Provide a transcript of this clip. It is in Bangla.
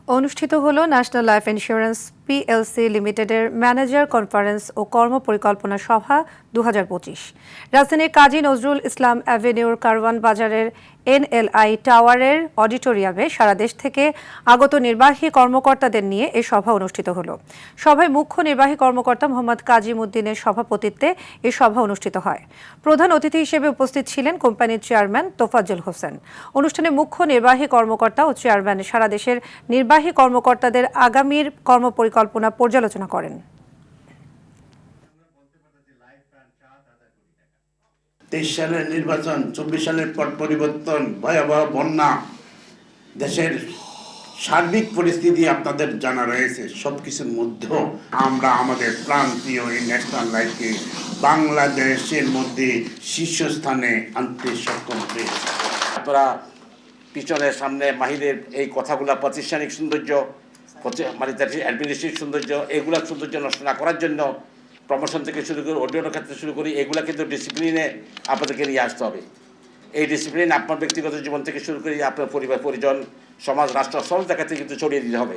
অনুষ্ঠিত হলো ন্যাশনাল লাইফ ইন্স্যুরেন্স পিএলসি লিমিটেডের ম্যানেজার কনফারেন্স ও কর্মপরিকল্পনা সভা 2025। রাজধানীর কাজী নজরুল ইসলাম অ্যাভিনিউর কারওয়ান বাজারের এনএলআই টাওয়ারের অডিটোরিয়ামে সারা দেশ থেকে আগত নির্বাহী কর্মকর্তাদের নিয়ে এই সভা অনুষ্ঠিত হলো। সভায় মুখ্য নির্বাহী কর্মকর্তা মোহাম্মদ কাজীম উদ্দিনের সভাপতিত্বে এই সভা অনুষ্ঠিত হয়। প্রধান অতিথি হিসেবে উপস্থিত ছিলেন কোম্পানির চেয়ারম্যান তোফাজ্জল হোসেন। অনুষ্ঠানে মুখ্য নির্বাহী কর্মকর্তা ও চেয়ারম্যান সারা দেশের নির্বাহী কর্মকর্তাদের আগামীর কর্মপরিকল্পনা পর্যালোচনা করেন। 23 সালের নির্বাচন, 24 সালের পট পরিবর্তন, ভয়াবহ বন্যা, দেশের সার্বিক পরিস্থিতি আপনাদের জানা রয়েছে। সবকিছুর মধ্যেও আমরা আমাদের প্রান্তীয় এই ন্যাশনাল লাইফকে বাংলাদেশের মধ্যে শীর্ষস্থানে আনতে সক্ষম হয়েছে। আপনারা পিছনের সামনে মাহিরের এই কথাগুলা প্রাতিষ্ঠানিক সৌন্দর্য, মানে অ্যাডমিনিস্ট্রেটিভ সৌন্দর্য, এগুলার সৌন্দর্য নষ্ট না করার জন্য প্রমোশন থেকে শুরু করে অডিও ক্ষেত্রে শুরু করি, এগুলা কিন্তু ডিসিপ্লিনে আপনাদেরকে নিয়ে আসতে হবে। এই ডিসিপ্লিন আপনার ব্যক্তিগত জীবন থেকে শুরু করে আপনার পরিবার, পরিজন, সমাজ, রাষ্ট্র সব জায়গাতে কিন্তু ছড়িয়ে দিতে হবে।